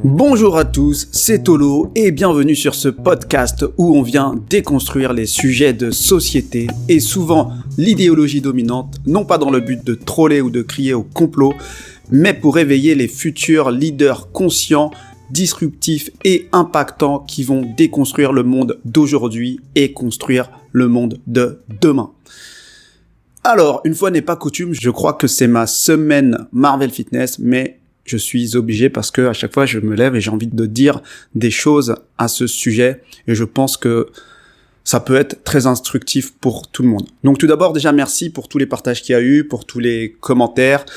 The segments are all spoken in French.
Bonjour à tous, c'est Tolo et bienvenue sur ce podcast où on vient déconstruire les sujets de société et souvent l'idéologie dominante, non pas dans le but de troller ou de crier au complot, mais pour réveiller les futurs leaders conscients, disruptifs et impactants qui vont déconstruire le monde d'aujourd'hui et construire le monde de demain. Alors, une fois n'est pas coutume, je crois que c'est ma semaine Marvel Fitness, mais je suis obligé parce que à chaque fois je me lève et j'ai envie de dire des choses à ce sujet et je pense que ça peut être très instructif pour tout le monde. Donc tout d'abord déjà merci pour tous les partages qu'il y a eu, pour tous les commentaires.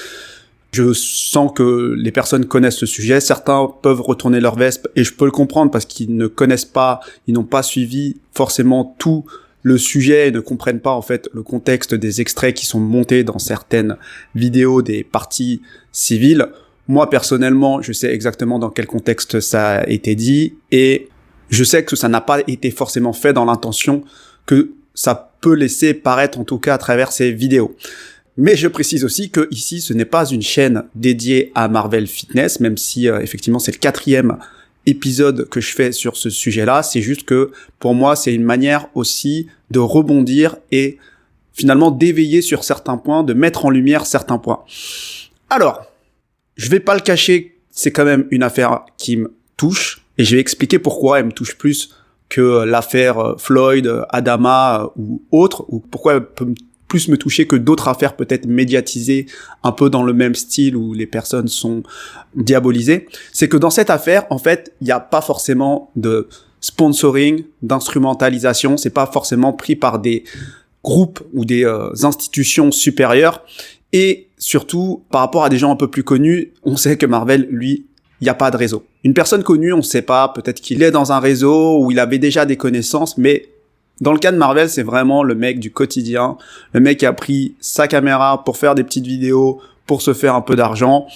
Je sens que les personnes connaissent ce sujet. Certains peuvent retourner leur veste et je peux le comprendre parce qu'ils ne connaissent pas, ils n'ont pas suivi forcément tout le sujet et ne comprennent pas en fait le contexte des extraits qui sont montés dans certaines vidéos des parties civiles. Moi, personnellement, je sais exactement dans quel contexte ça a été dit et je sais que ça n'a pas été forcément fait dans l'intention que ça peut laisser paraître, en tout cas à travers ces vidéos. Mais je précise aussi que ici, ce n'est pas une chaîne dédiée à Marvel Fitness, même si effectivement c'est le 4e épisode que je fais sur ce sujet-là. C'est juste que pour moi, c'est une manière aussi de rebondir et finalement d'éveiller sur certains points, de mettre en lumière certains points. Alors, je vais pas le cacher, c'est quand même une affaire qui me touche et je vais expliquer pourquoi elle me touche plus que l'affaire Floyd, Adama ou autre, ou pourquoi elle peut plus me toucher que d'autres affaires peut-être médiatisées un peu dans le même style où les personnes sont diabolisées. C'est que dans cette affaire, en fait, il n'y a pas forcément de sponsoring, d'instrumentalisation, c'est pas forcément pris par des groupes ou des institutions supérieures. Et surtout, par rapport à des gens un peu plus connus, on sait que Marvel, lui, il n'y a pas de réseau. Une personne connue, on ne sait pas, peut-être qu'il est dans un réseau ou il avait déjà des connaissances, mais dans le cas de Marvel, c'est vraiment le mec du quotidien, le mec qui a pris sa caméra pour faire des petites vidéos, pour se faire un peu d'argent,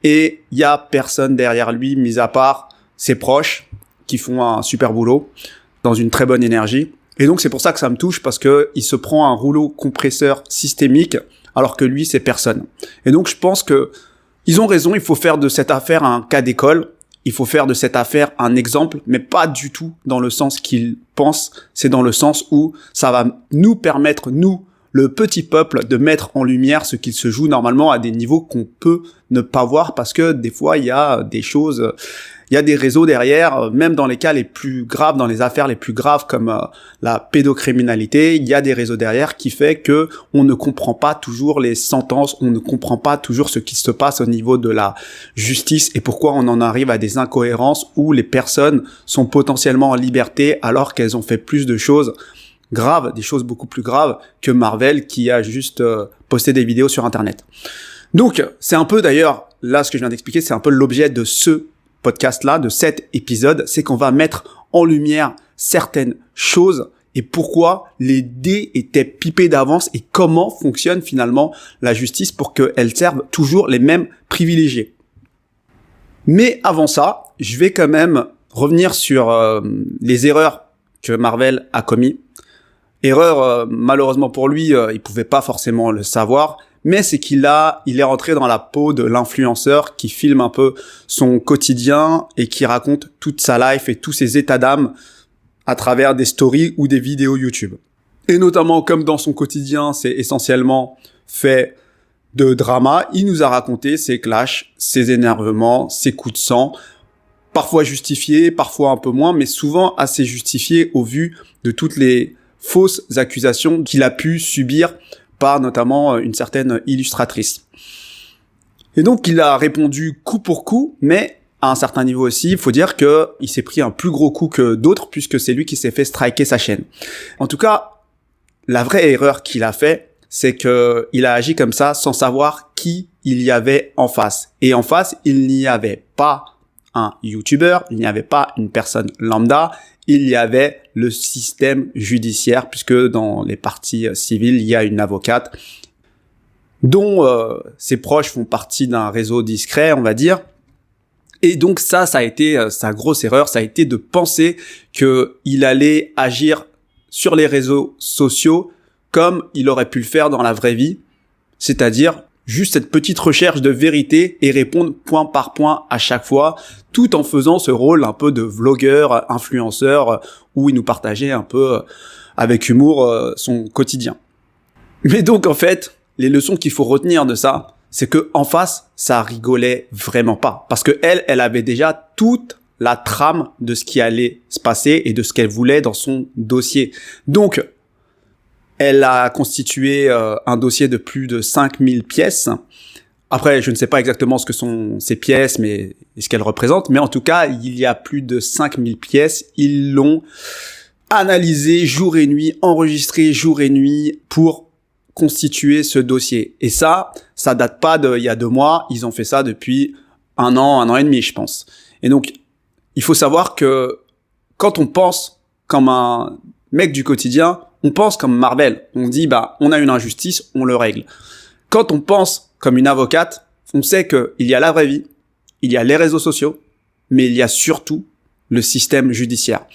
et il y a personne derrière lui, mis à part ses proches, qui font un super boulot, dans une très bonne énergie. Et donc c'est pour ça que ça me touche, parce que il se prend un rouleau compresseur systémique, alors que lui, c'est personne. Et donc, je pense que ils ont raison, il faut faire de cette affaire un cas d'école, il faut faire de cette affaire un exemple, mais pas du tout dans le sens qu'ils pensent, c'est dans le sens où ça va nous permettre, nous, le petit peuple, de mettre en lumière ce qu'il se joue normalement à des niveaux qu'on peut ne pas voir, parce que des fois, il y a des choses... Il y a des réseaux derrière, même dans les cas les plus graves, dans les affaires les plus graves comme la pédocriminalité, il y a des réseaux derrière qui fait que on ne comprend pas toujours les sentences, on ne comprend pas toujours ce qui se passe au niveau de la justice et pourquoi on en arrive à des incohérences où les personnes sont potentiellement en liberté alors qu'elles ont fait plus de choses graves, des choses beaucoup plus graves que Marvel qui a juste posté des vidéos sur Internet. Donc, c'est un peu d'ailleurs, là ce que je viens d'expliquer, c'est un peu l'objet de ce podcast-là, de cet épisode, c'est qu'on va mettre en lumière certaines choses et pourquoi les dés étaient pipés d'avance et comment fonctionne finalement la justice pour qu'elle serve toujours les mêmes privilégiés. Mais avant ça, je vais quand même revenir sur les erreurs que Marvel a commis. Erreurs, malheureusement pour lui, il pouvait pas forcément le savoir, mais c'est il est rentré dans la peau de l'influenceur qui filme un peu son quotidien et qui raconte toute sa life et tous ses états d'âme à travers des stories ou des vidéos YouTube. Et notamment, comme dans son quotidien, c'est essentiellement fait de drama, il nous a raconté ses clashs, ses énervements, ses coups de sang, parfois justifiés, parfois un peu moins, mais souvent assez justifiés au vu de toutes les fausses accusations qu'il a pu subir par notamment une certaine illustratrice. Et donc, il a répondu coup pour coup, mais à un certain niveau aussi, il faut dire que il s'est pris un plus gros coup que d'autres, puisque c'est lui qui s'est fait striker sa chaîne. En tout cas, la vraie erreur qu'il a fait, c'est que il a agi comme ça sans savoir qui il y avait en face. Et en face, il n'y avait pas un YouTuber, il n'y avait pas une personne lambda, il y avait le système judiciaire, puisque dans les parties civiles, il y a une avocate dont ses proches font partie d'un réseau discret, on va dire. Et donc ça a été sa grosse erreur, ça a été de penser qu'il allait agir sur les réseaux sociaux comme il aurait pu le faire dans la vraie vie, c'est-à-dire juste cette petite recherche de vérité et répondre point par point à chaque fois, tout en faisant ce rôle un peu de vlogueur, influenceur, où il nous partageait un peu avec humour son quotidien. Mais donc en fait, les leçons qu'il faut retenir de ça, c'est que en face, ça rigolait vraiment pas. Parce que elle avait déjà toute la trame de ce qui allait se passer et de ce qu'elle voulait dans son dossier. Donc, elle a constitué un dossier de plus de 5000 pièces. Après, je ne sais pas exactement ce que sont ces pièces, mais ce qu'elles représentent. Mais en tout cas, il y a plus de 5000 pièces. Ils l'ont analysé jour et nuit, enregistré jour et nuit pour constituer ce dossier. Et ça date pas d'il y a 2 mois. Ils ont fait ça depuis 1 an et demi, je pense. Et donc, il faut savoir que quand on pense comme un mec du quotidien, on pense comme Marvel. On dit, on a une injustice, on le règle. Quand on pense comme une avocate, on sait qu'il y a la vraie vie, il y a les réseaux sociaux, mais il y a surtout le système judiciaire.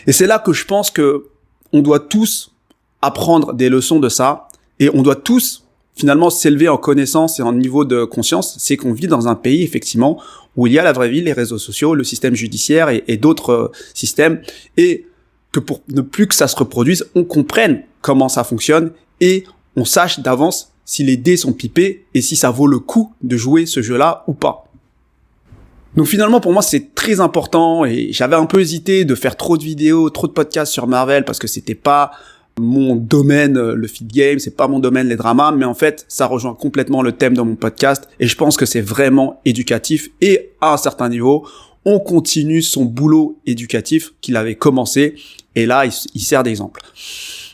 Et c'est là que je pense que on doit tous apprendre des leçons de ça, et on doit tous finalement s'élever en connaissance et en niveau de conscience. C'est qu'on vit dans un pays, effectivement, où il y a la vraie vie, les réseaux sociaux, le système judiciaire et d'autres systèmes, et que pour ne plus que ça se reproduise, on comprenne comment ça fonctionne et on sache d'avance si les dés sont pipés et si ça vaut le coup de jouer ce jeu-là ou pas. Donc finalement, pour moi, c'est très important et j'avais un peu hésité de faire trop de vidéos, trop de podcasts sur Marvel parce que c'était pas mon domaine, le feed game, c'est pas mon domaine, les dramas, mais en fait, ça rejoint complètement le thème de mon podcast et je pense que c'est vraiment éducatif et à un certain niveau, on continue son boulot éducatif qu'il avait commencé et là, il sert d'exemple.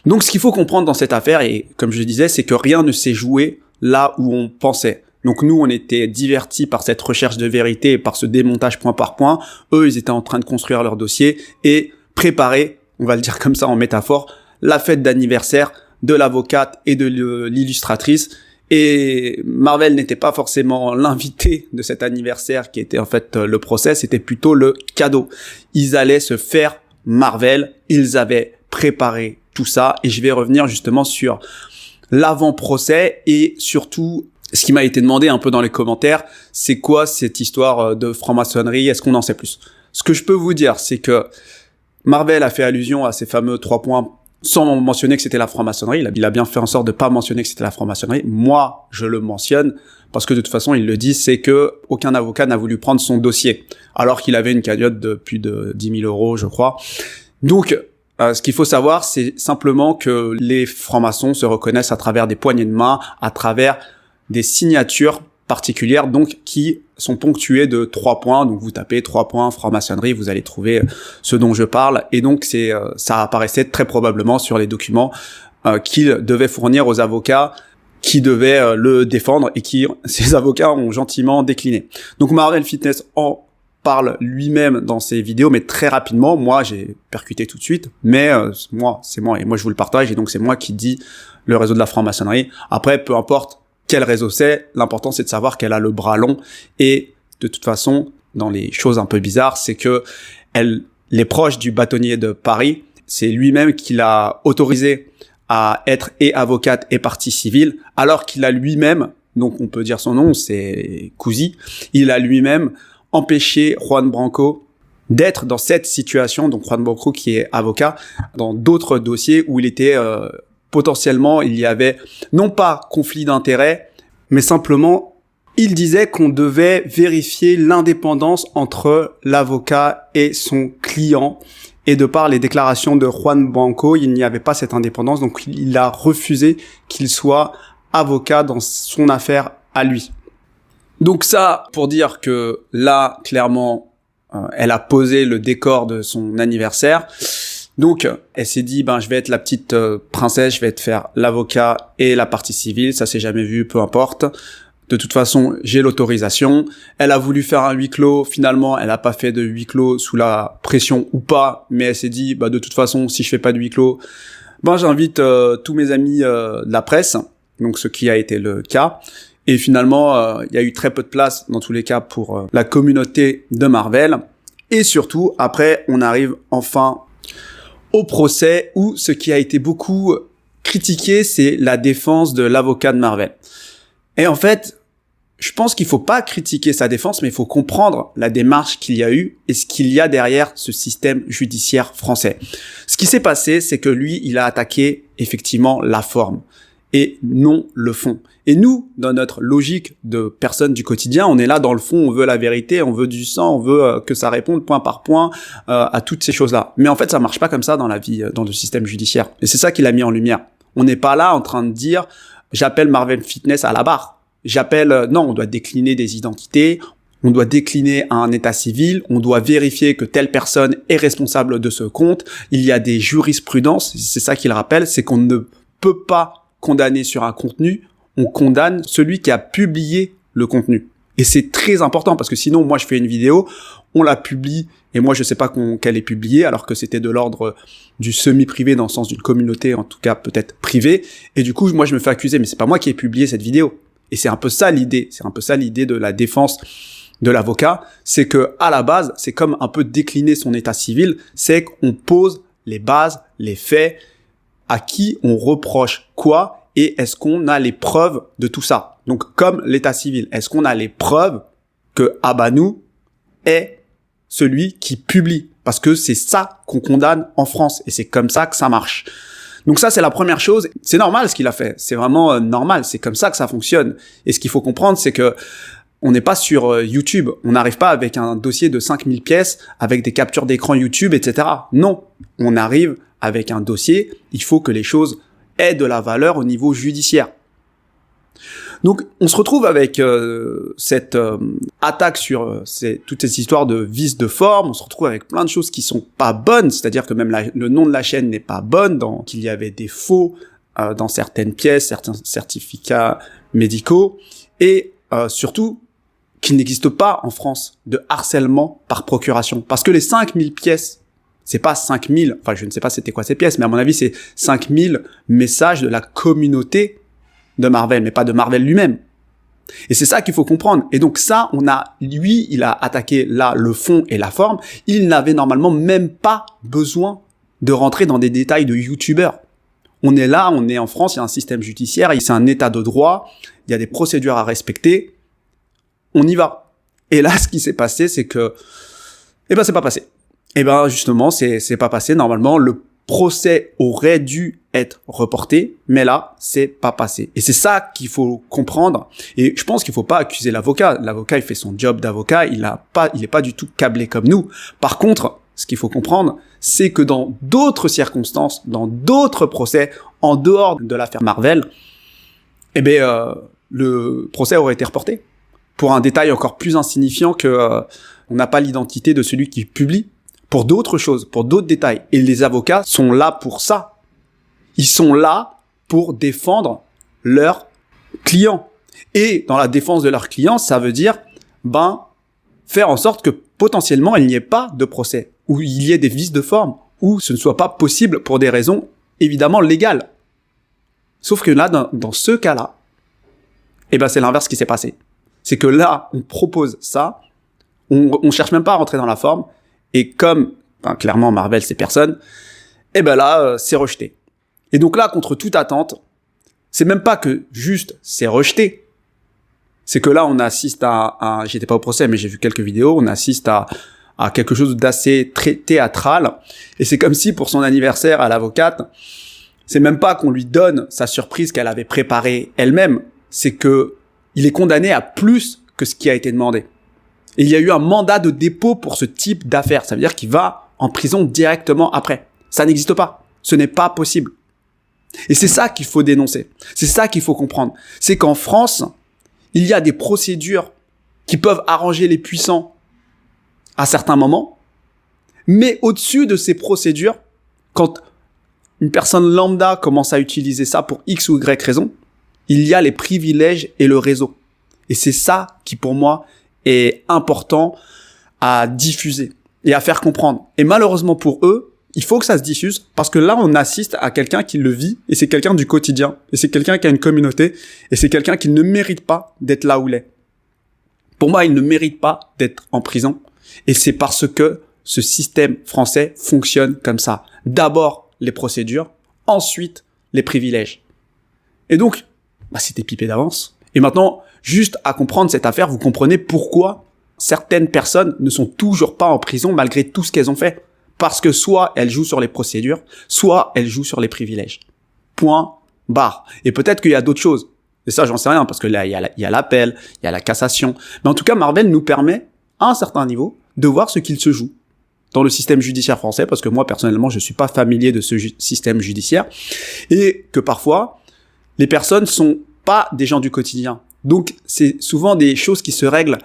Donc, ce qu'il faut comprendre dans cette affaire, et comme je le disais, c'est que rien ne s'est joué là où on pensait. Donc nous, on était divertis par cette recherche de vérité et par ce démontage point par point. Eux, ils étaient en train de construire leur dossier et préparer, on va le dire comme ça en métaphore, la fête d'anniversaire de l'avocate et de l'illustratrice. Et Marvel n'était pas forcément l'invité de cet anniversaire qui était en fait le procès, c'était plutôt le cadeau. Ils allaient se faire Marvel, ils avaient préparé tout ça et je vais revenir justement sur l'avant-procès et surtout ce qui m'a été demandé un peu dans les commentaires, c'est quoi cette histoire de franc-maçonnerie, est-ce qu'on en sait plus? Ce que je peux vous dire, c'est que Marvel a fait allusion à ces fameux 3 points sans mentionner que c'était la franc-maçonnerie. Il a bien fait en sorte de pas mentionner que c'était la franc-maçonnerie. Moi, je le mentionne parce que de toute façon, il le dit, c'est que aucun avocat n'a voulu prendre son dossier alors qu'il avait une cagnotte de plus de 10 000 €, je crois. Donc, ce qu'il faut savoir, c'est simplement que les francs-maçons se reconnaissent à travers des poignées de main, à travers des signatures particulières, donc qui sont ponctuées de 3 points. Donc vous tapez 3 points franc-maçonnerie, vous allez trouver ce dont je parle. Et donc ça apparaissait très probablement sur les documents qu'il devait fournir aux avocats qui devaient le défendre et qui ces avocats ont gentiment décliné. Donc Marvel Fitness en parle lui-même dans ses vidéos, mais très rapidement. Moi, j'ai percuté tout de suite, mais c'est moi et moi je vous le partage et donc c'est moi qui dis le réseau de la franc-maçonnerie. Après, peu importe quel réseau c'est, l'important c'est de savoir qu'elle a le bras long et de toute façon, dans les choses un peu bizarres, c'est que elle les proches du bâtonnier de Paris, c'est lui-même qui l'a autorisé à être et avocate et partie civile, alors qu'il a lui-même, donc on peut dire son nom, c'est Cousy, il a lui-même empêché Juan Branco d'être dans cette situation, donc Juan Branco qui est avocat, dans d'autres dossiers où il était potentiellement, il y avait non pas conflit d'intérêts, mais simplement, il disait qu'on devait vérifier l'indépendance entre l'avocat et son client. Et de par les déclarations de Juan Branco, il n'y avait pas cette indépendance, donc il a refusé qu'il soit avocat dans son affaire à lui. Donc ça, pour dire que là, clairement, elle a posé le décor de son anniversaire. Donc, elle s'est dit, je vais être la petite princesse, je vais te faire l'avocat et la partie civile, ça s'est jamais vu, peu importe. De toute façon, j'ai l'autorisation. Elle a voulu faire un huis clos, finalement, elle a pas fait de huis clos sous la pression ou pas, mais elle s'est dit, de toute façon, si je fais pas de huis clos, j'invite tous mes amis de la presse, donc ce qui a été le cas. Et finalement, il y a eu très peu de place, dans tous les cas, pour la communauté de Marvel. Et surtout, après, on arrive enfin au procès où ce qui a été beaucoup critiqué, c'est la défense de l'avocat de Marvel. Et en fait, je pense qu'il faut pas critiquer sa défense, mais il faut comprendre la démarche qu'il y a eu et ce qu'il y a derrière ce système judiciaire français. Ce qui s'est passé, c'est que lui, il a attaqué effectivement la forme et non le fond. Et nous, dans notre logique de personnes du quotidien, on est là dans le fond, on veut la vérité, on veut du sang, on veut que ça réponde point par point à toutes ces choses-là. Mais en fait, ça marche pas comme ça dans la vie, dans le système judiciaire. Et c'est ça qu'il a mis en lumière. On n'est pas là en train de dire « j'appelle Marvel Fitness à la barre ». Non, on doit décliner des identités, on doit décliner un état civil, on doit vérifier que telle personne est responsable de ce compte. Il y a des jurisprudences, c'est ça qu'il rappelle, c'est qu'on ne peut pas condamner sur un contenu, on condamne celui qui a publié le contenu. Et c'est très important parce que sinon, moi, je fais une vidéo, on la publie et moi, je sais pas qu'elle est publiée alors que c'était de l'ordre du semi-privé dans le sens d'une communauté, en tout cas peut-être privée. Et du coup, moi, je me fais accuser, mais c'est pas moi qui ai publié cette vidéo. Et c'est un peu ça l'idée. C'est un peu ça l'idée de la défense de l'avocat. C'est que, à la base, c'est comme un peu décliner son état civil. C'est qu'on pose les bases, les faits, à qui on reproche quoi et est-ce qu'on a les preuves de tout ça. Donc, comme l'état civil, est-ce qu'on a les preuves que Abanou est celui qui publie? Parce que c'est ça qu'on condamne en France et c'est comme ça que ça marche. Donc ça, c'est la première chose. C'est normal ce qu'il a fait. C'est vraiment normal. C'est comme ça que ça fonctionne. Et ce qu'il faut comprendre, c'est que on n'est pas sur YouTube. On n'arrive pas avec un dossier de 5000 pièces, avec des captures d'écran YouTube, etc. Non. On arrive avec un dossier. Il faut que les choses aient de la valeur au niveau judiciaire. Donc, on se retrouve avec cette attaque sur toutes ces histoires de vices de forme. On se retrouve avec plein de choses qui sont pas bonnes, c'est-à-dire que même le nom de la chaîne n'est pas bonne, qu'il y avait des faux dans certaines pièces, certains certificats médicaux, et surtout qu'il n'existe pas en France de harcèlement par procuration. Parce que les 5000 pièces, c'est pas 5000, enfin je ne sais pas c'était quoi ces pièces, mais à mon avis c'est 5000 messages de la communauté de Marvel, mais pas de Marvel lui-même. Et c'est ça qu'il faut comprendre. Et donc ça, lui, il a attaqué là le fond et la forme. Il n'avait normalement même pas besoin de rentrer dans des détails de youtubeurs. On est là, on est en France, il y a un système judiciaire, c'est un état de droit, il y a des procédures à respecter. On y va. Et là, ce qui s'est passé, c'est que, c'est pas passé. Justement, c'est pas passé. Normalement, le procès aurait dû être reporté, mais là, c'est pas passé. Et c'est ça qu'il faut comprendre. Et je pense qu'il faut pas accuser l'avocat. L'avocat, il fait son job d'avocat, il est pas du tout câblé comme nous. Par contre, ce qu'il faut comprendre, c'est que dans d'autres circonstances, dans d'autres procès, en dehors de l'affaire Marvel, le procès aurait été reporté. Pour un détail encore plus insignifiant que on n'a pas l'identité de celui qui publie. Pour d'autres choses, pour d'autres détails. Et les avocats sont là pour ça. Ils sont là pour défendre leurs clients. Et dans la défense de leurs clients, ça veut dire, faire en sorte que potentiellement il n'y ait pas de procès, ou il y ait des vices de forme, ou ce ne soit pas possible pour des raisons évidemment légales. Sauf que là, dans ce cas-là, c'est l'inverse qui s'est passé. C'est que là, on propose ça, on cherche même pas à rentrer dans la forme, et comme, clairement, Marvel, c'est personne, c'est rejeté. Et donc là, contre toute attente, c'est même pas que juste c'est rejeté. C'est que là, on assiste j'étais pas au procès, mais j'ai vu quelques vidéos, on assiste à quelque chose d'assez très théâtral. Et c'est comme si, pour son anniversaire à l'avocate, c'est même pas qu'on lui donne sa surprise qu'elle avait préparée elle-même, c'est que il est condamné à plus que ce qui a été demandé. Et il y a eu un mandat de dépôt pour ce type d'affaires. Ça veut dire qu'il va en prison directement après. Ça n'existe pas. Ce n'est pas possible. Et c'est ça qu'il faut dénoncer. C'est ça qu'il faut comprendre. C'est qu'en France, il y a des procédures qui peuvent arranger les puissants à certains moments. Mais au-dessus de ces procédures, quand une personne lambda commence à utiliser ça pour X ou Y raison, il y a les privilèges et le réseau. Et c'est ça qui, pour moi, est important à diffuser et à faire comprendre. Et malheureusement pour eux, il faut que ça se diffuse parce que là, on assiste à quelqu'un qui le vit et c'est quelqu'un du quotidien et c'est quelqu'un qui a une communauté et c'est quelqu'un qui ne mérite pas d'être là où il est. Pour moi, il ne mérite pas d'être en prison et c'est parce que ce système français fonctionne comme ça. D'abord, les procédures, ensuite, les privilèges. Et donc, c'était pipé d'avance. Et maintenant, juste à comprendre cette affaire, vous comprenez pourquoi certaines personnes ne sont toujours pas en prison malgré tout ce qu'elles ont fait. Parce que soit elles jouent sur les procédures, soit elles jouent sur les privilèges. Point, barre. Et peut-être qu'il y a d'autres choses. Et ça, j'en sais rien, parce que là, il y a l'appel, il y a la cassation. Mais en tout cas, Marvel nous permet, à un certain niveau, de voir ce qu'il se joue dans le système judiciaire français, parce que moi, personnellement, je suis pas familier de ce système judiciaire, et que parfois, les personnes sont pas des gens du quotidien. Donc, c'est souvent des choses qui se règlent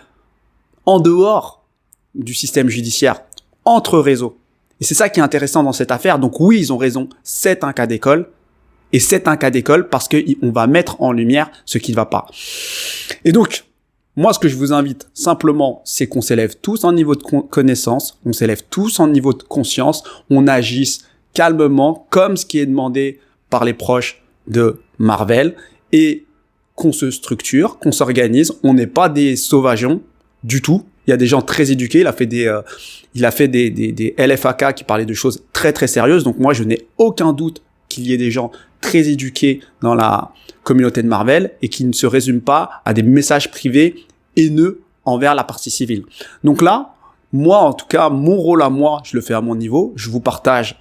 en dehors du système judiciaire, entre réseaux. Et c'est ça qui est intéressant dans cette affaire. Donc oui, ils ont raison, c'est un cas d'école, et c'est un cas d'école parce qu'on va mettre en lumière ce qui ne va pas. Et donc, moi, ce que je vous invite simplement, c'est qu'on s'élève tous en niveau de connaissance, on s'élève tous en niveau de conscience, on agisse calmement, comme ce qui est demandé par les proches de Marvel, et qu'on se structure, qu'on s'organise, on n'est pas des sauvageons du tout. Il y a des gens très éduqués, il a fait des LFAK qui parlaient de choses très très sérieuses, donc moi je n'ai aucun doute qu'il y ait des gens très éduqués dans la communauté de Marvel et qui ne se résument pas à des messages privés haineux envers la partie civile. Donc là, moi en tout cas, mon rôle à moi, je le fais à mon niveau, je vous partage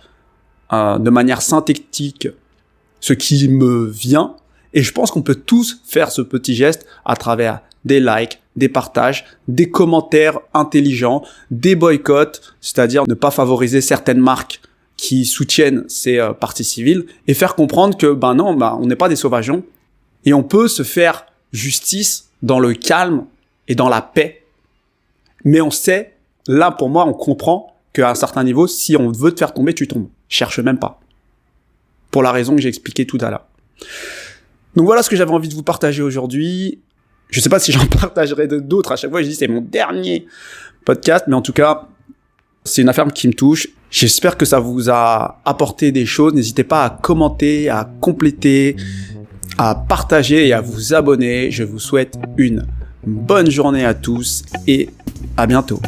de manière synthétique ce qui me vient, et je pense qu'on peut tous faire ce petit geste à travers des likes, des partages, des commentaires intelligents, des boycotts, c'est-à-dire ne pas favoriser certaines marques qui soutiennent ces parties civiles, et faire comprendre que on n'est pas des sauvageons, et on peut se faire justice dans le calme et dans la paix. Mais on sait, là pour moi, on comprend qu'à un certain niveau, si on veut te faire tomber, tu tombes. Cherche même pas. Pour la raison que j'ai expliquée tout à l'heure. Donc voilà ce que j'avais envie de vous partager aujourd'hui. Je sais pas si j'en partagerai d'autres. À chaque fois, je dis c'est mon dernier podcast, mais en tout cas, c'est une affaire qui me touche. J'espère que ça vous a apporté des choses. N'hésitez pas à commenter, à compléter, à partager et à vous abonner. Je vous souhaite une bonne journée à tous et à bientôt.